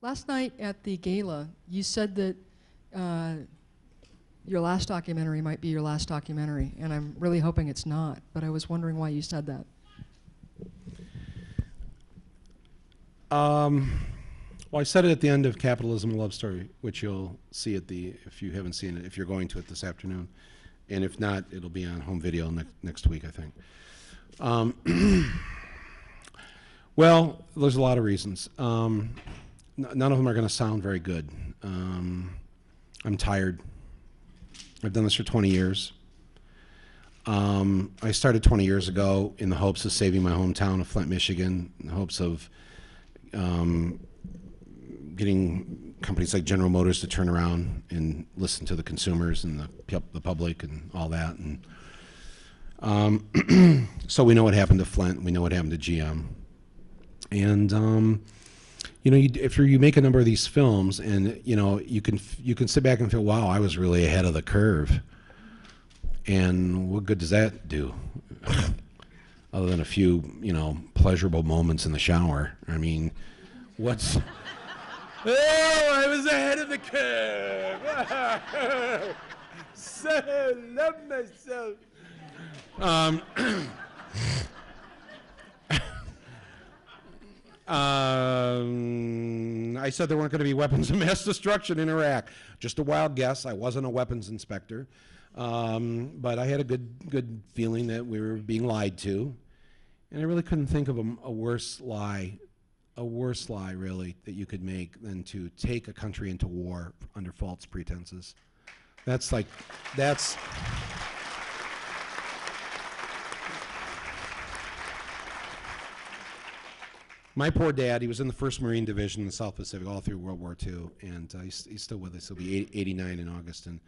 Last night at the gala, you said that your last documentary might be your last documentary, and I'm really hoping it's not, but I was wondering why you said that. Well, I said it at the end of Capitalism, a Love Story, which you'll see at the, if you haven't seen it, if you're going to it this afternoon. And if not, it'll be on home video next week, I think. Well, there's a lot of reasons. None of them are going to sound very good. I'm tired. I've done this for 20 years. I started 20 years ago in the hopes of saving my hometown of Flint, Michigan, in the hopes of getting companies like General Motors to turn around and listen to the consumers and the public and all that. And so we know what happened to Flint. We know what happened to GM. And you know, if you make a number of these films, and you know, you can sit back and feel, wow, I was really ahead of the curve. And what good does that do? Other than a few, you know, pleasurable moments in the shower. I mean, what's... Oh, I was ahead of the curve. So love myself. I said there weren't going to be weapons of mass destruction in Iraq. Just a wild guess. I wasn't a weapons inspector. But I had a good feeling that we were being lied to. And I really couldn't think of a worse lie really that you could make than to take a country into war under false pretenses. That's my poor dad. He was in the 1st Marine Division in the South Pacific all through World War II, and he's still with us. He'll be 89 in August, and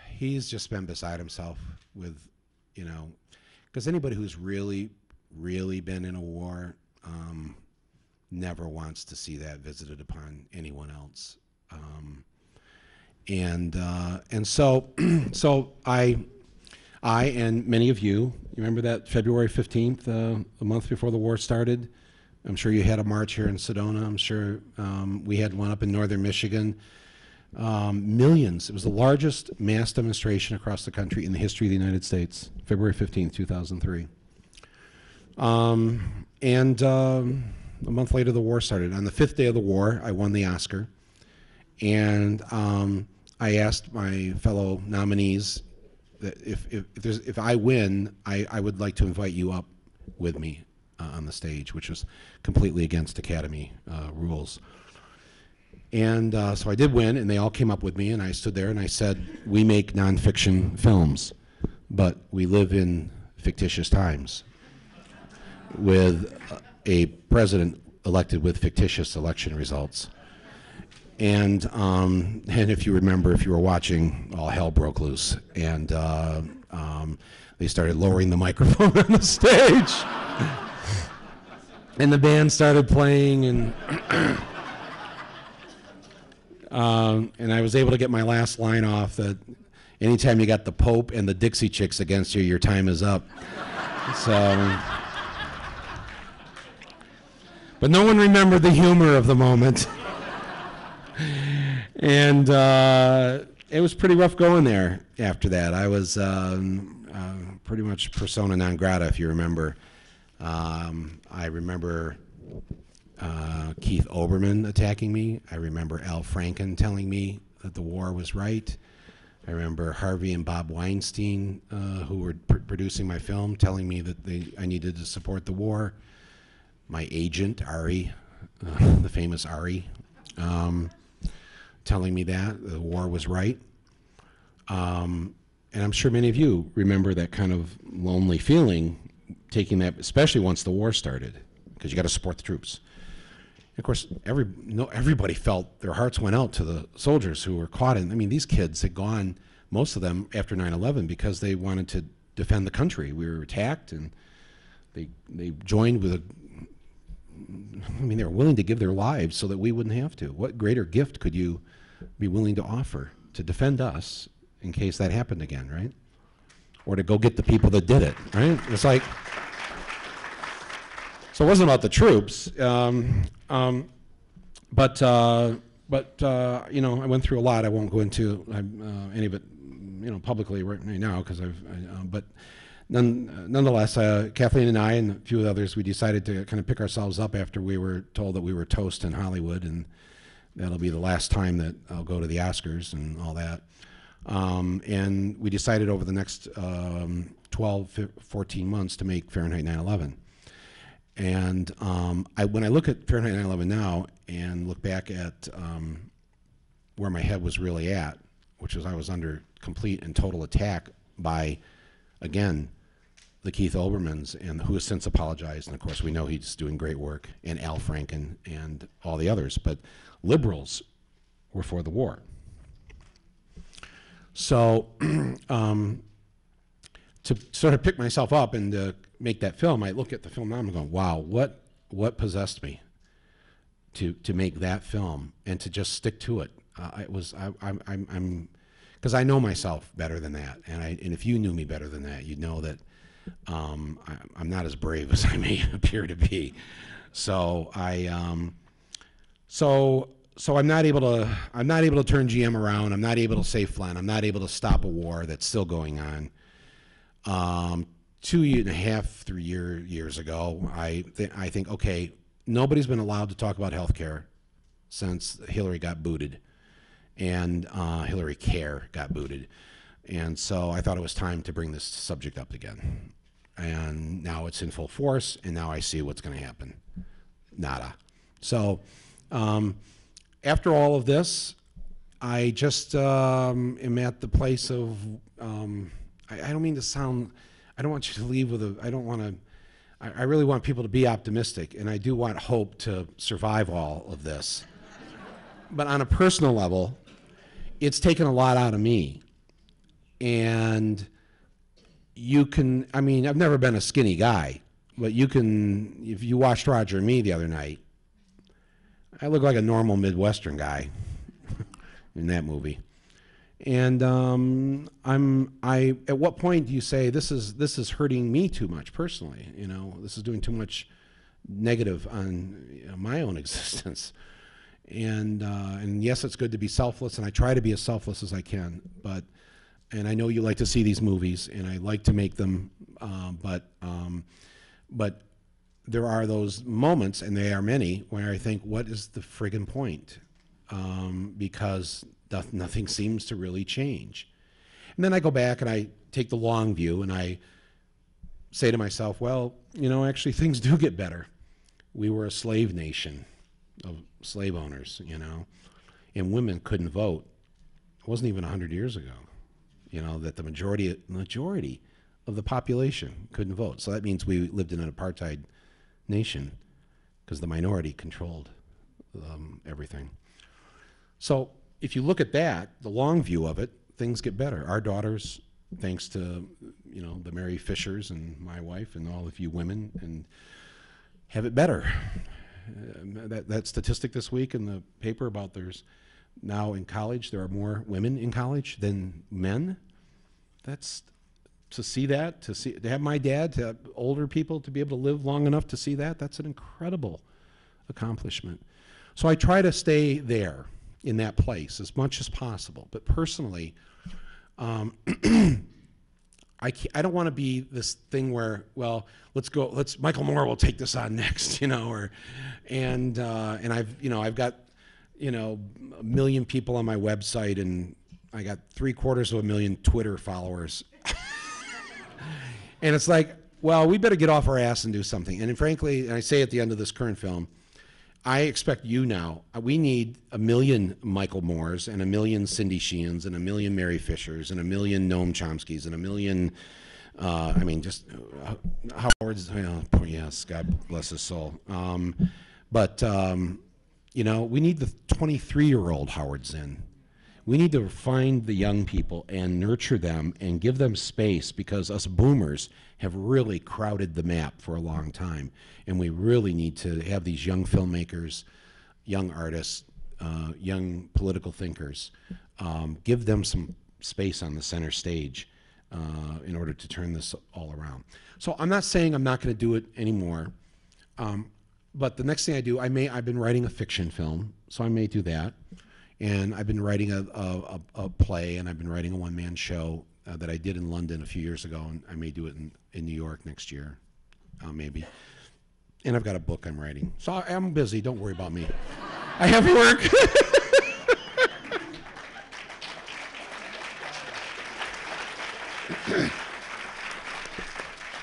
he's just been beside himself with, you know, because anybody who's really been in a war never wants to see that visited upon anyone else. And so so I and many of you remember that February 15th, a month before the war started. I'm sure you had a march here in Sedona. I'm sure we had one up in northern Michigan. Millions. It was the largest mass demonstration across the country in the history of the United States, February 15th, 2003. And a month later, the war started. On the 5th day of the war, I won the Oscar. And I asked my fellow nominees that if I win, I would like to invite you up with me on the stage, which was completely against Academy rules. And so I did win, and they all came up with me, and I stood there and I said, we make nonfiction films, but we live in fictitious times with a president elected with fictitious election results. And if you remember, if you were watching, all hell broke loose. And they started lowering the microphone on the stage. And the band started playing, and I was able to get my last line off that anytime you got the Pope and the Dixie Chicks against you, your time is up. So, but no one remembered the humor of the moment. And it was pretty rough going there after that. I was pretty much persona non grata, if you remember. I remember Keith Olbermann attacking me. I remember Al Franken telling me that the war was right. I remember Harvey and Bob Weinstein, who were producing my film, telling me that I needed to support the war. My agent, Ari, the famous Ari, telling me that the war was right. And I'm sure many of you remember that kind of lonely feeling, taking that, especially once the war started, because you got to support the troops. And of course, everybody felt their hearts went out to the soldiers who were caught in. I mean, these kids had gone, most of them after 9/11, because they wanted to defend the country. We were attacked, and they joined with they were willing to give their lives so that we wouldn't have to. What greater gift could you be willing to offer to defend us in case that happened again, right? Or to go get the people that did it, right? It's like, So it wasn't about the troops, but you know, I went through a lot. I won't go into any of it, you know, publicly right now because but nonetheless, Kathleen and I and a few others, we decided to kind of pick ourselves up after we were told that we were toast in Hollywood, and that'll be the last time that I'll go to the Oscars and all that. And we decided over the next 12, 14 months to make Fahrenheit 9/11. And when I look at Fahrenheit 9/11 now and look back at where my head was really at, which was I was under complete and total attack by, again, the Keith Olbermanns, and who has since apologized, and of course we know he's doing great work, and Al Franken and all the others, but liberals were for the war. So to sort of pick myself up and to make that film, I look at the film now and I'm going, wow, what possessed me to make that film and to just stick to it? I'm because I know myself better than that, and if you knew me better than that, you'd know that I'm not as brave as I may appear to be. So so I'm not able to turn GM around. I'm not able to save Flint. I'm not able to stop a war that's still going on. 2.5, 3 years ago, I think, okay, nobody's been allowed to talk about health care since Hillary got booted, and Hillary Care got booted. And so I thought it was time to bring this subject up again. And now it's in full force, and now I see what's going to happen. Nada. So after all of this, I just am at the place of, I don't mean to sound, I don't want you to leave with I don't want to, I really want people to be optimistic, and I do want hope to survive all of this. But on a personal level, it's taken a lot out of me. And you can, I mean, I've never been a skinny guy, but you can, if you watched Roger and Me the other night, I look like a normal Midwestern guy in that movie. And at what point do you say this is hurting me too much personally? You know, this is doing too much negative on my own existence. And yes, it's good to be selfless, and I try to be as selfless as I can. And I know you like to see these movies, and I like to make them, but there are those moments, and they are many, where I think, what is the friggin' point? Because nothing seems to really change. And then I go back and I take the long view and I say to myself, well, you know, actually things do get better. We were a slave nation of slave owners, you know, and women couldn't vote. It wasn't even 100 years ago, you know, that the majority of the population couldn't vote. So that means we lived in an apartheid nation because the minority controlled everything. So if you look at that, the long view of it, things get better. Our daughters, thanks to, you know, the Mary Fishers and my wife and all of you women, and have it better. That statistic this week in the paper about there's now in college, there are more women in college than men. That's, to see that, to have my dad, to have older people to be able to live long enough to see that, that's an incredible accomplishment. So I try to stay there in that place as much as possible. But personally, I don't want to be this thing where, well, Michael Moore will take this on next, you know, and I've got, you know, 1 million people on my website, and I got 750,000 Twitter followers. And it's like, well, we better get off our ass and do something. And frankly, and I say at the end of this current film, I expect you now, we need 1 million Michael Moores and 1 million Cindy Sheehan's and 1 million Mary Fishers and 1 million Noam Chomsky's and 1 million, I mean, just Howard's, yes, God bless his soul. You know, we need the 23-year-old Howard Zinn. We need to find the young people and nurture them and give them space, because us boomers have really crowded the map for a long time. And we really need to have these young filmmakers, young artists, young political thinkers, give them some space on the center stage in order to turn this all around. So I'm not saying I'm not going to do it anymore. But the next thing I do, I've been writing a fiction film, so I may do that. And I've been writing a play, and I've been writing a one-man show that I did in London a few years ago, and I may do it in New York next year, maybe. And I've got a book I'm writing. So I'm busy, don't worry about me. I have work.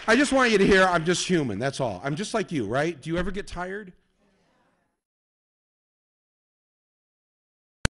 I just want you to hear I'm just human, that's all. I'm just like you, right? Do you ever get tired?